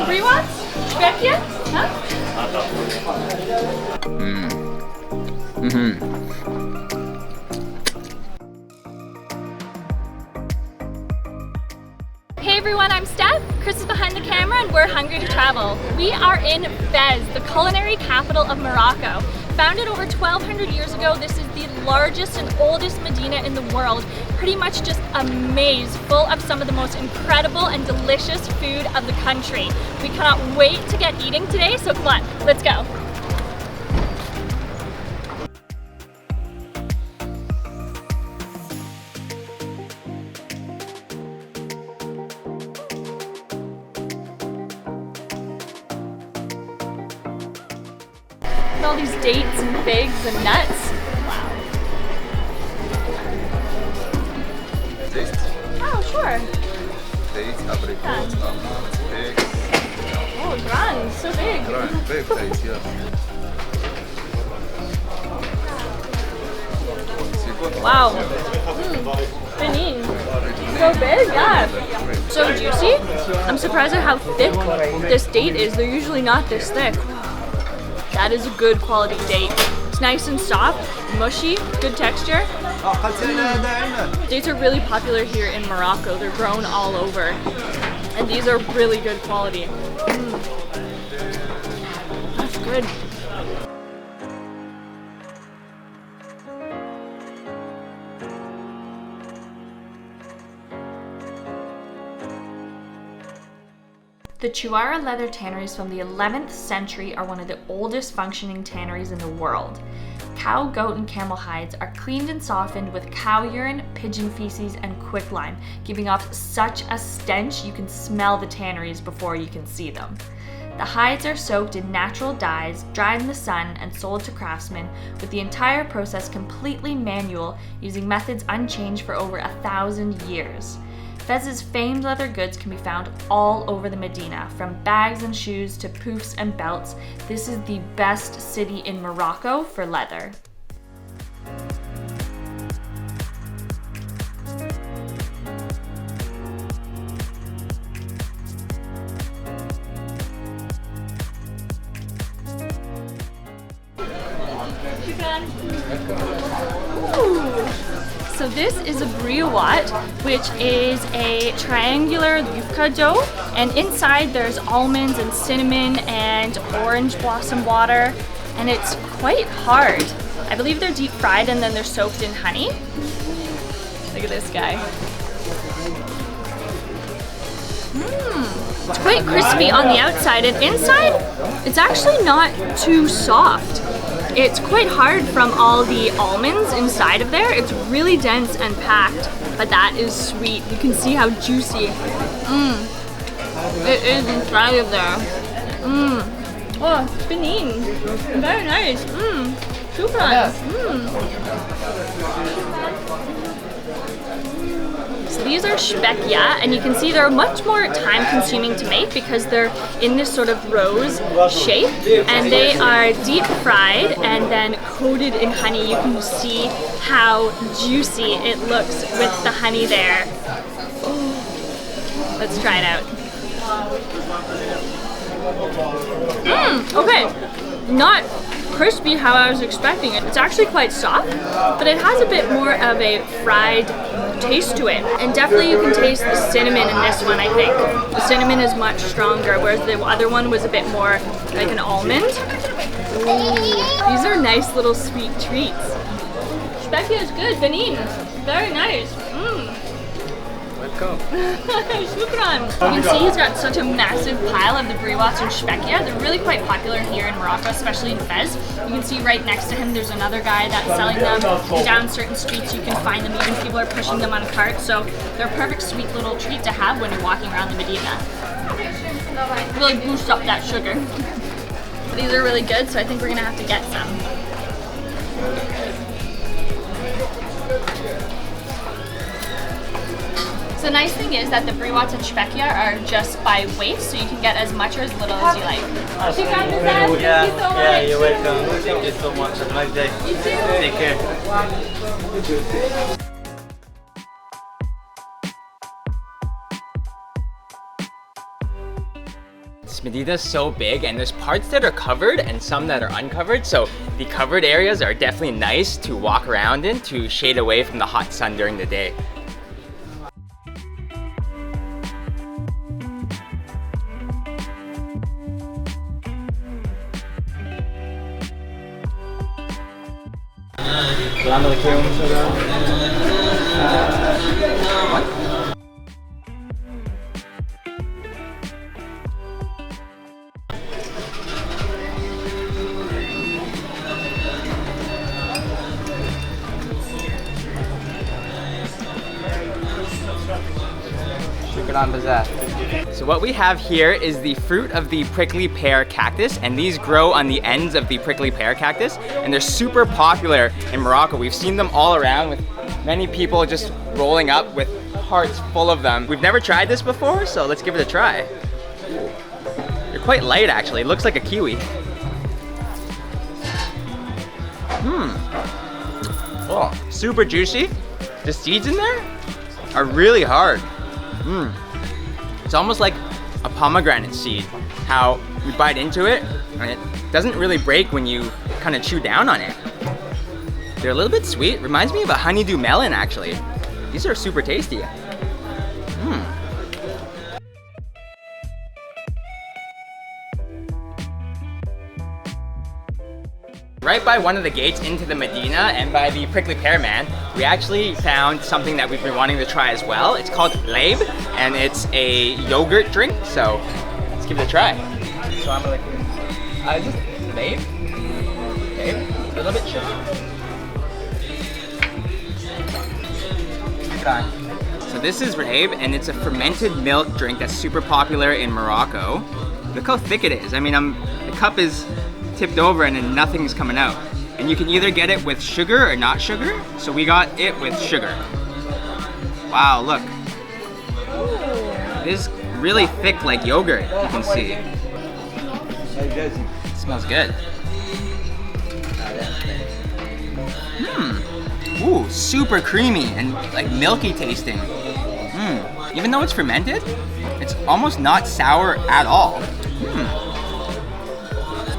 Briwats? Szpekia? Huh? Hey everyone, I'm Steph. Chris is behind the camera and we're hungry to travel. We are in Fez, the culinary capital of Morocco. Founded over 1,200 years ago, this is the largest and oldest Medina in the world. Pretty much just a maze full of some of the most incredible and delicious food of the country. We cannot wait to get eating today, so come on, let's go. All these dates and figs and nuts. Wow. Taste? Oh, sure. Dates, apricots, almonds, figs. Oh, grand, so big. Right, big dates, yeah. Wow. Benin. So big, yeah. So juicy. I'm surprised at how thick this date is. They're usually not this thick. That is a good quality date. It's nice and soft, mushy, good texture. Dates are really popular here in Morocco. They're grown all over. And these are really good quality. That's good. The Chuara leather tanneries from the 11th century are one of the oldest functioning tanneries in the world. Cow, goat, and camel hides are cleaned and softened with cow urine, pigeon feces, and quicklime, giving off such a stench you can smell the tanneries before you can see them. The hides are soaked in natural dyes, dried in the sun, and sold to craftsmen, with the entire process completely manual, using methods unchanged for over 1,000 years. Fez's famed leather goods can be found all over the Medina, from bags and shoes to poofs and belts. This is the best city in Morocco for leather. Ooh. So this is a briwat, which is a triangular yufka dough, and inside there's almonds and cinnamon and orange blossom water, and it's quite hard. I believe they're deep fried and then they're soaked in honey. Look at this guy. It's quite crispy on the outside, and inside it's actually not too soft. It's quite hard from all the almonds inside of there. It's really dense and packed, but that is sweet. You can see how juicy. It is inside of there. Oh, Benin. Very nice. Shukran. So these are şpekia, and you can see they're much more time consuming to make because they're in this sort of rose shape, and they are deep fried and then coated in honey. You can see how juicy it looks with the honey there. Let's try it out. Okay, not crispy how I was expecting it. It's actually quite soft, but it has a bit more of a fried taste to it. And definitely you can taste the cinnamon in this one, I think. The cinnamon is much stronger, whereas the other one was a bit more like an almond. These are nice little sweet treats. Şpekia is good, Benin. Very nice. Welcome. Shukran. You can see he's got such a massive pile of the briwats and şpekia. They're really quite popular here in Morocco, especially in Fez. You can see right next to him there's another guy that's selling them. Down certain streets you can find them, even people are pushing them on carts, so they're a perfect sweet little treat to have when you're walking around the Medina. Really boost up that sugar. But these are really good, so I think we're gonna have to get some. The nice thing is that the briwats and şpekia are just by weight, so you can get as much or as little as you like. Thank you so much. Yeah, you're welcome. Thank you so much. Have a nice day. You too. Take care. Medina is so big, and there's parts that are covered and some that are uncovered. So the covered areas are definitely nice to walk around in to shade away from the hot sun during the day. So what we have here is the fruit of the prickly pear cactus, and these grow on the ends of the prickly pear cactus, and they're super popular in Morocco. We've seen them all around with many people just rolling up with carts full of them. We've never tried this before, so let's give it a try. They're quite light actually, it looks like a kiwi. Oh, super juicy. The seeds in there are really hard. It's almost like a pomegranate seed, how you bite into it and it doesn't really break when you kind of chew down on it. They're a little bit sweet, reminds me of a honeydew melon actually. These are super tasty. Right by one of the gates into the Medina and by the Prickly Pear Man, we actually found something that we've been wanting to try as well. It's called Laib, and it's a yogurt drink, so let's give it a try. So I'm like, is this Laib? Laib? A little bit sugar. So this is Laib, and it's a fermented milk drink that's super popular in Morocco. Look how thick it is. I mean, the cup is tipped over and then nothing's coming out. And you can either get it with sugar or not sugar. So we got it with sugar. Wow, look. It is really thick like yogurt, you can see. It smells good. Ooh, super creamy and like milky tasting. Even though it's fermented, it's almost not sour at all.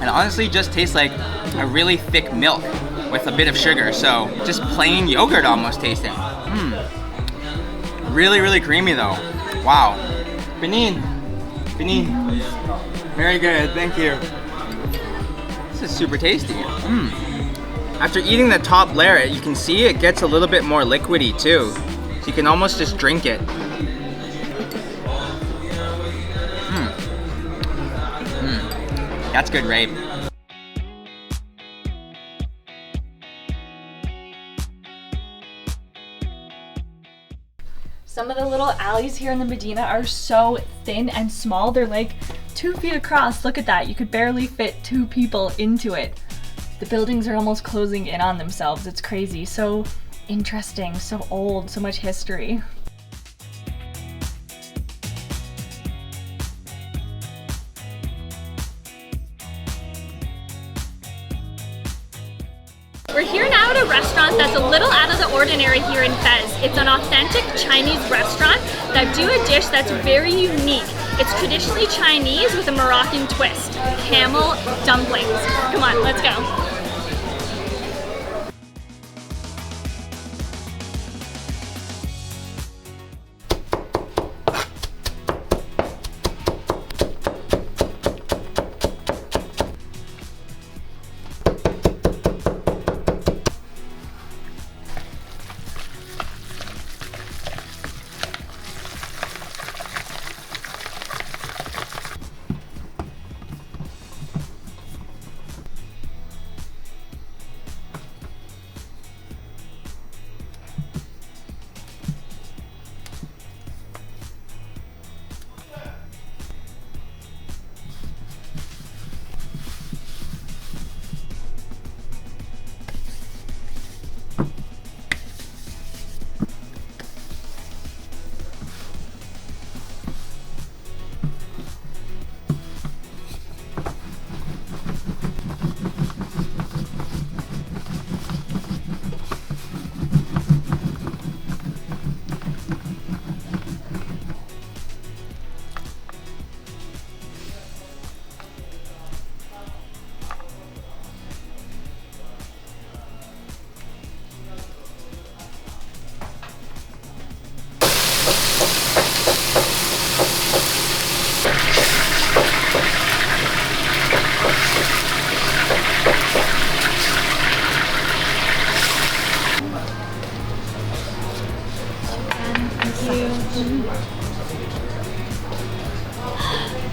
And honestly just tastes like a really thick milk with a bit of sugar, so just plain yogurt almost tasting. Really, really creamy though. Wow. Benin. Very good, thank you. This is super tasty. After eating the top layer, you can see it gets a little bit more liquidy too. So you can almost just drink it. That's good rape. Some of the little alleys here in the Medina are so thin and small. They're like 2 feet across. Look at that. You could barely fit 2 people into it. The buildings are almost closing in on themselves. It's crazy. So interesting, so old, so much history. We're here now at a restaurant that's a little out of the ordinary here in Fez. It's an authentic Chinese restaurant that do a dish that's very unique. It's traditionally Chinese with a Moroccan twist, camel dumplings. Come on, let's go.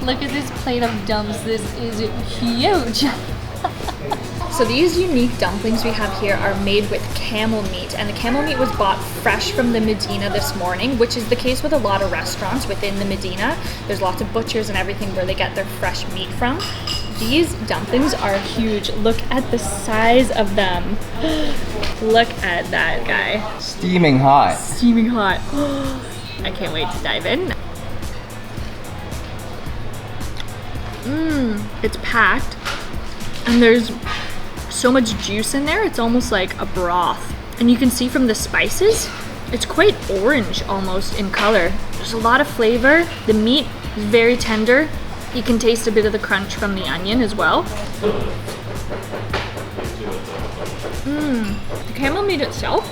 Look at this plate of dumps. This is huge. So these unique dumplings we have here are made with camel meat, and the camel meat was bought fresh from the Medina this morning, which is the case with a lot of restaurants within the Medina. There's lots of butchers and everything where they get their fresh meat from. These dumplings are huge. Look at the size of them. Look at that guy. Steaming hot. Steaming hot. I can't wait to dive in. It's packed, and there's so much juice in there. It's almost like a broth, and you can see from the spices it's quite orange almost in color. There's a lot of flavor. The meat is very tender. You can taste a bit of the crunch from the onion as well. The camel meat itself,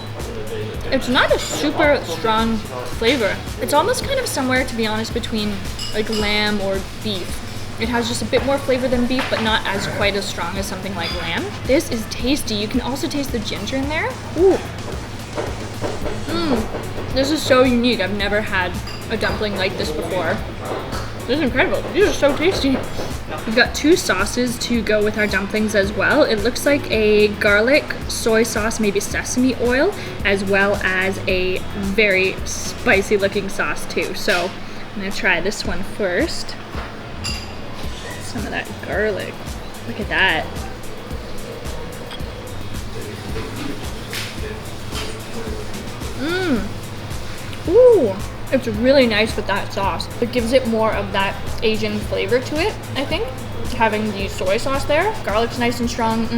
it's not a super strong flavor. It's almost kind of somewhere, to be honest, between like lamb or beef. It has just a bit more flavor than beef, but not as quite as strong as something like lamb. This is tasty. You can also taste the ginger in there. Ooh. This is so unique. I've never had a dumpling like this before. This is incredible. These are so tasty. We've got 2 sauces to go with our dumplings as well. It looks like a garlic soy sauce, maybe sesame oil, as well as a very spicy looking sauce too. So I'm gonna try this one first. Some of that garlic. Look at that. Ooh, it's really nice with that sauce. It gives it more of that Asian flavor to it, I think. Having the soy sauce there. Garlic's nice and strong.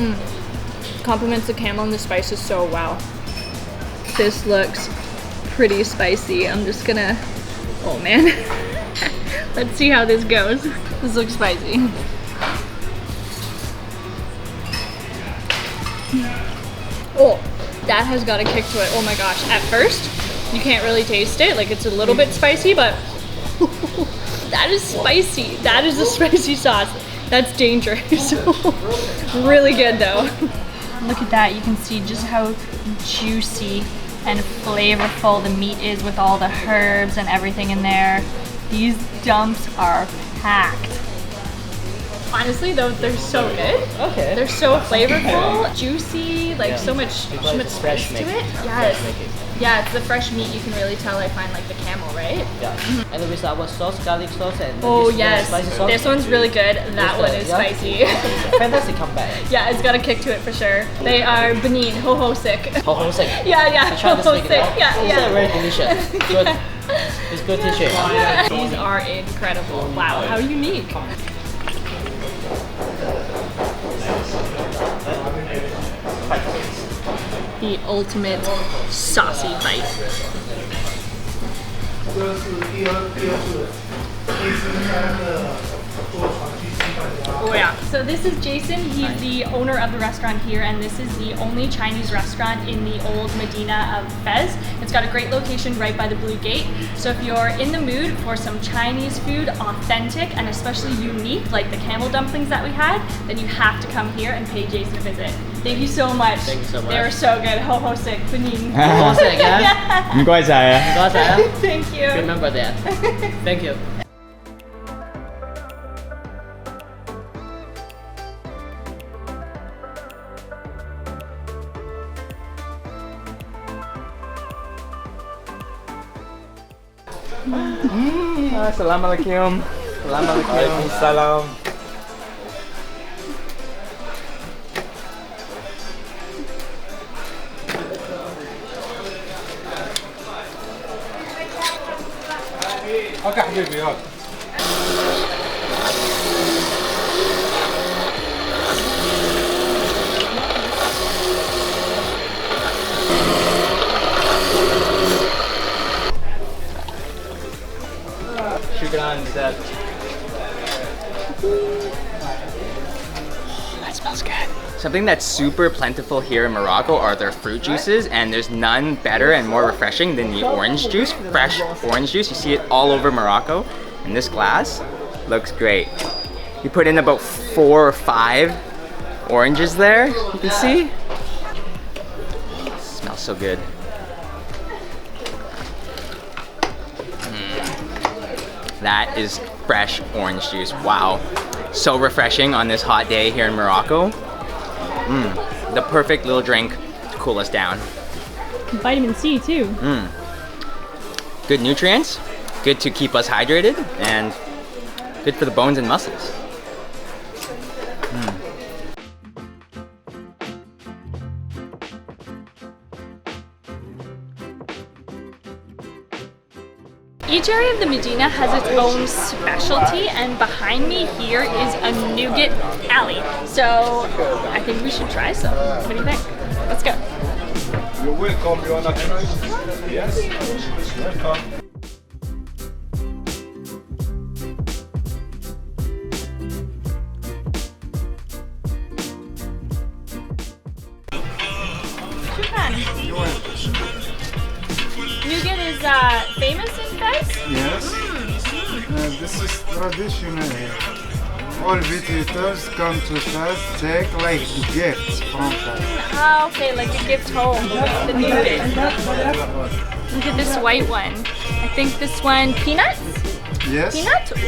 Complements the camel and the spices so well. This looks pretty spicy. I'm just gonna, oh man. Let's see how this goes. This looks spicy. Oh, that has got a kick to it. Oh my gosh. At first, you can't really taste it. Like, it's a little bit spicy, but that is spicy. That is a spicy sauce. That's dangerous. Really good though. Look at that. You can see just how juicy and flavorful the meat is with all the herbs and everything in there. These dumps are packed. Honestly though, they're so good. Okay. They're so flavorful, juicy, like so much spice to it. Yes. Yeah, it's the fresh meat. You can really tell. I find like the camel, right? Yeah. And with our sauce, garlic sauce, and Oh this, yes, spicy sauce. this one's really good. That one is spicy. Fantastic comeback. Yeah, it's got a kick to it for sure. They are Benin, ho ho sick. Ho ho sick. Yeah, I tried ho ho this sick. weekend. Yeah. It's very delicious. Good. It's good to share. These are incredible. Wow, how unique. The ultimate saucy bite. Oh yeah. So this is Jason. He's the owner of the restaurant here, and this is the only Chinese restaurant in the old Medina of Fez. It's got a great location right by the Blue Gate. So if you're in the mood for some Chinese food, authentic and especially unique, like the camel dumplings that we had, then you have to come here and pay Jason a visit. Thank you so much. Thank you so much. They were so good. Ho ho sick, Benin. Ho ho sick, yeah?唔該晒啊。 Got that? Thank you. Remember that. Thank you. Assalamualaikum. Assalamualaikum. Waalaikumsalam. اوكي حبيبي يلا. Shukran, that. That smells good. Something that's super plentiful here in Morocco are their fruit juices, and there's none better and more refreshing than the orange juice, fresh orange juice. You see it all over Morocco, and this glass looks great. You put in about 4 or 5 oranges there, you can see. It smells so good. That is fresh orange juice. Wow. So refreshing on this hot day here in Morocco. The perfect little drink to cool us down. Vitamin C too. Good nutrients, good to keep us hydrated, and good for the bones and muscles. Each area of the Medina has its own specialty, and behind me here is a nougat alley. So I think we should try some. What do you think? Let's go. You're welcome, you are not Yes. Welcome. Nougat is famous in Fez? Yes. This is traditional here. All visitors come to Fez, take like gifts from Fez. Oh, okay, like a gift home. The nougat. Look at this white one. I think this one, peanuts? Yes. Peanut? Ooh.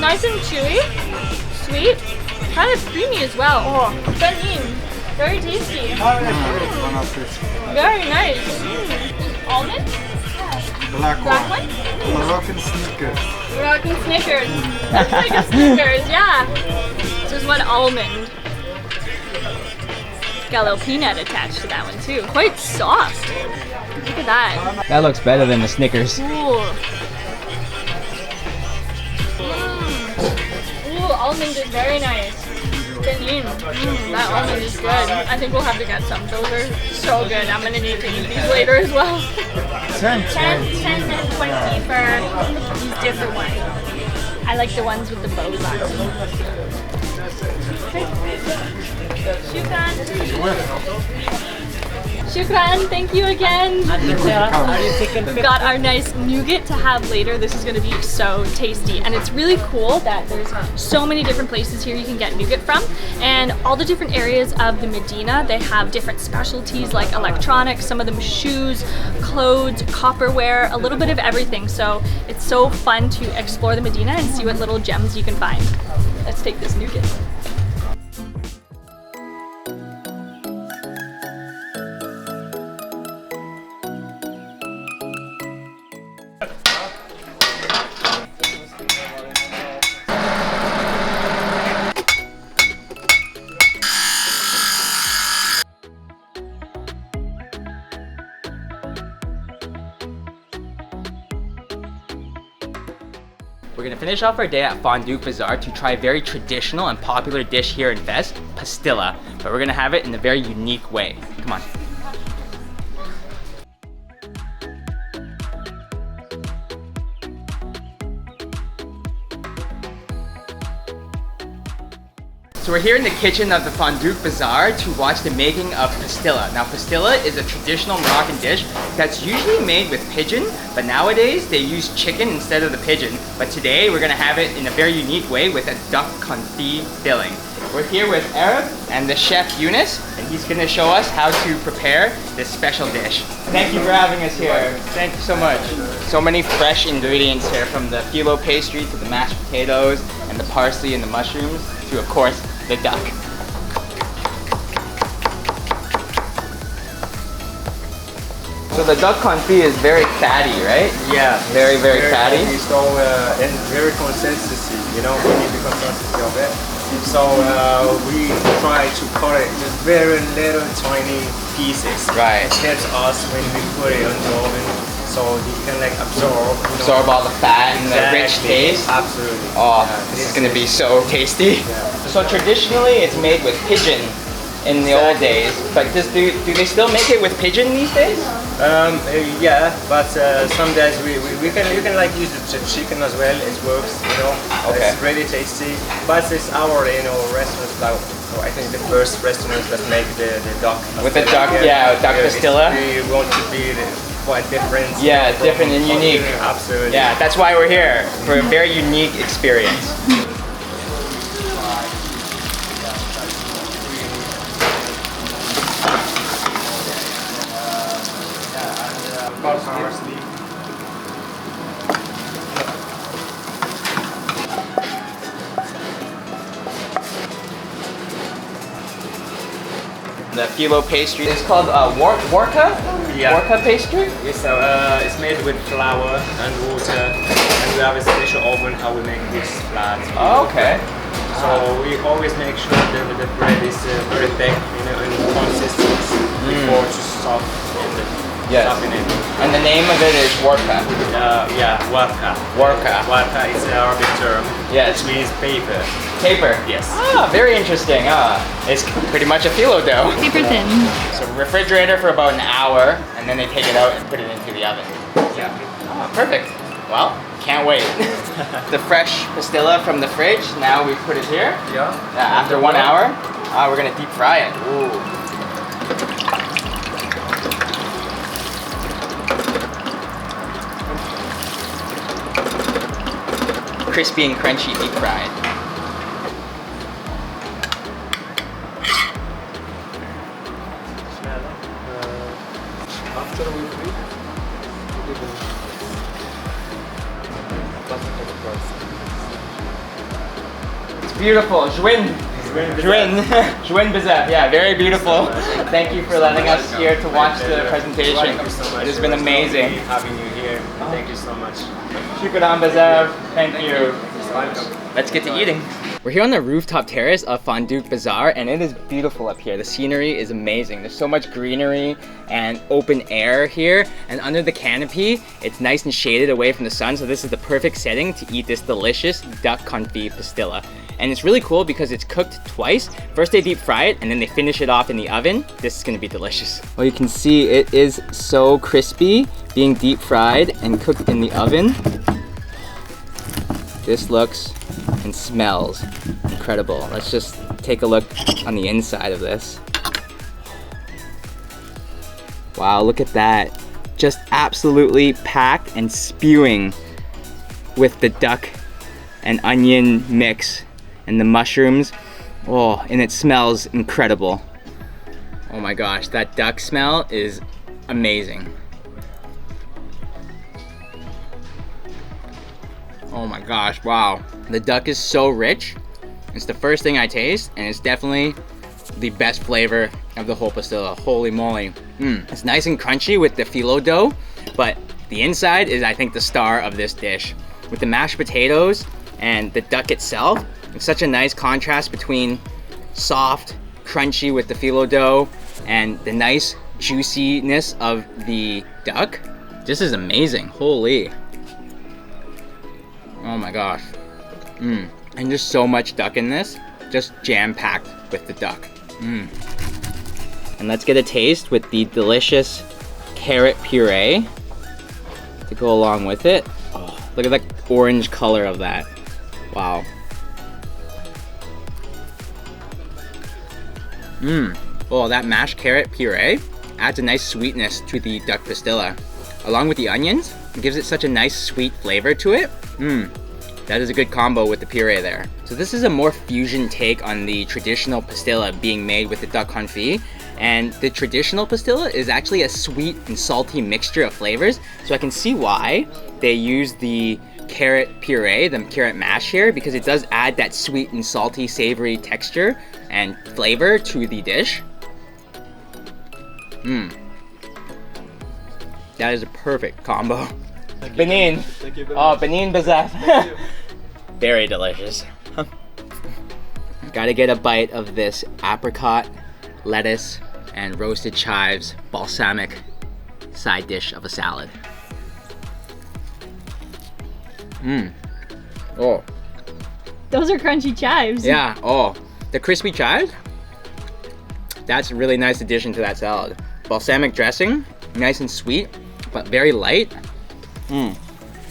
Nice and chewy, sweet, kind of creamy as well. Oh, tahin. Very tasty. Very nice. Almond? Black Black one. one? Moroccan Snickers. Moroccan Snickers. Looks like a Snickers, yeah. This is one almond. Got a little peanut attached to that one too. Quite soft. Look at that. That looks better than the Snickers. Ooh. Ooh, almond is very nice. That almond is good. I think we'll have to get some. Those are so good. I'm gonna need to eat these later as well. 10 and 20 for these different ones. I like the ones with the bows on them. Shukran, thank you again. We've got our nice nougat to have later. This is gonna be so tasty. And it's really cool that there's so many different places here you can get nougat from. And all the different areas of the Medina, they have different specialties like electronics, some of them shoes, clothes, copperware, a little bit of everything. So it's so fun to explore the Medina and see what little gems you can find. Let's take this nougat. We're gonna finish off our day at Fondue Bazaar to try a very traditional and popular dish here in Fez, pastilla. But we're gonna have it in a very unique way. Come on. So we're here in the kitchen of the Fondue Bazaar to watch the making of pastilla. Now pastilla is a traditional Moroccan dish that's usually made with pigeon, but nowadays they use chicken instead of the pigeon. But today we're gonna have it in a very unique way with a duck confit filling. We're here with Arab and the chef Yunus, and he's gonna show us how to prepare this special dish. Thank you for having us here. Thank you so much. So many fresh ingredients here, from the phyllo pastry to the mashed potatoes and the parsley and the mushrooms to, of course, the duck. So the duck confit is very fatty, right? Yeah. Very fatty. So, and very consistency, you know, we need the consistency of it. So we try to cut it just very little tiny pieces. Right. It helps us when we put it on the oven, so you can like absorb. You know, Absorb all the fat and the rich exactly. taste. Absolutely. Oh, this is gonna be so tasty. So traditionally it's made with pigeon in the old days, but do they still make it with pigeon these days? Yeah, but some days you can like use the chicken as well. It works, you know. Okay. It's really tasty. But it's our restaurants now. So I think the first restaurants that make the duck. With the duck, yeah, duck pastilla. We want to be quite different. Yeah, different and unique. Absolutely. Yeah, that's why we're here, for a very unique experience. the phyllo pastry. It's called Warka? Yeah. Warka pastry? It's made with flour and water, and we have a special oven how we make this flat. Oh, okay. So we always make sure that the bread is very thick, in consistency before to soften it. And the name of it is Warka. Yeah, warka. Warka. Warka is an Arabic term. Yes. Which means paper. Paper. Yes. Ah, very interesting. It's pretty much a phyllo dough. Paper thin. So refrigerator for about an hour, and then they take it out and put it into the oven. Yeah. Oh, perfect. Well, can't wait. The fresh pastilla from the fridge. Now we put it here. Yeah. After 1 hour, we're gonna deep fry it. Ooh. Crispy and crunchy deep fried. After we flip, It's beautiful. Juin Bezef. Yeah, very beautiful. Thank you for letting us here to watch the presentation. Thank you so much. It has been amazing. Having you here. Thank you so much. Shukran Bezef. Thank you. Welcome. Let's get to eating. We're here on the rooftop terrace of Fondue Bazaar, and it is beautiful up here. The scenery is amazing. There's so much greenery and open air here, and under the canopy, it's nice and shaded away from the sun, so this is the perfect setting to eat this delicious duck confit pastilla. And it's really cool because it's cooked twice. First they deep fry it, and then they finish it off in the oven. This is gonna be delicious. Well, you can see it is so crispy, being deep fried and cooked in the oven. This looks and smells incredible. Let's just take a look on the inside of this. Wow, look at that. Just absolutely packed and spewing with the duck and onion mix and the mushrooms. Oh, and it smells incredible. Oh my gosh, that duck smell is amazing. Oh my gosh, wow. The duck is so rich. It's the first thing I taste, and it's definitely the best flavor of the whole pastilla. Holy moly. It's nice and crunchy with the phyllo dough, but the inside is, I think, the star of this dish. With the mashed potatoes and the duck itself, it's such a nice contrast between soft, crunchy with the phyllo dough and the nice juiciness of the duck. This is amazing, holy. Oh my gosh. And there's so much duck in this, just jam-packed with the duck. And let's get a taste with the delicious carrot puree to go along with it. Oh, look at the orange color of that. Wow. Oh, that mashed carrot puree adds a nice sweetness to the duck pastilla. Along with the onions, it gives it such a nice sweet flavor to it. That is a good combo with the puree there. So this is a more fusion take on the traditional pastilla being made with the duck confit. And the traditional pastilla is actually a sweet and salty mixture of flavors. So I can see why they use the carrot puree, the carrot mash here, because it does add that sweet and salty savory texture and flavor to the dish. That is a perfect combo. Benin. Oh, Benin Bezef. Very delicious. Gotta get a bite of this apricot, lettuce, and roasted chives balsamic side dish of a salad. Oh. Those are crunchy chives. Yeah, oh. The crispy chives? That's a really nice addition to that salad. Balsamic dressing, nice and sweet, but very light.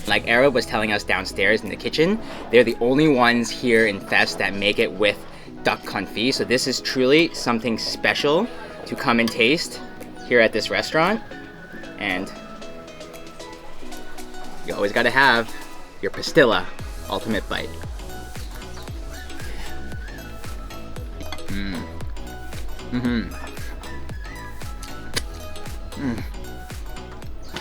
Like Arab was telling us downstairs in the kitchen, they're the only ones here in Fes that make it with duck confit. So this is truly something special to come and taste here at this restaurant. And you always gotta have your pastilla ultimate bite.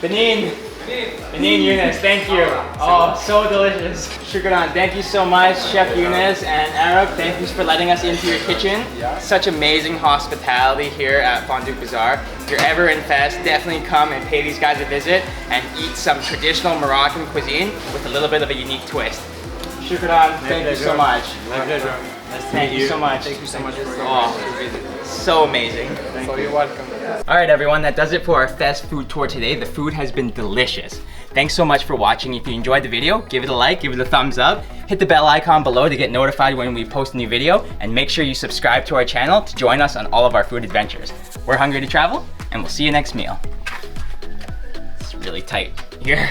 Benin! Benin Yunus, thank you. Oh, so delicious. Shukran, thank you so much, Chef Yunus and Arab. Thank you for letting us into your kitchen. Such amazing hospitality here at Fondue Bazaar. If you're ever in Fez, definitely come and pay these guys a visit and eat some traditional Moroccan cuisine with a little bit of a unique twist. Shukran, thank you so much. My pleasure. Thank you so much. Thank you so much for your Oh, so amazing. So you're welcome. All right, everyone, that does it for our Fez food tour today. The food has been delicious. Thanks so much for watching. If you enjoyed the video, give it a like, give it a thumbs up, hit the bell icon below to get notified when we post a new video, and make sure you subscribe to our channel to join us on all of our food adventures. We're hungry to travel, and we'll see you next meal. It's really tight here.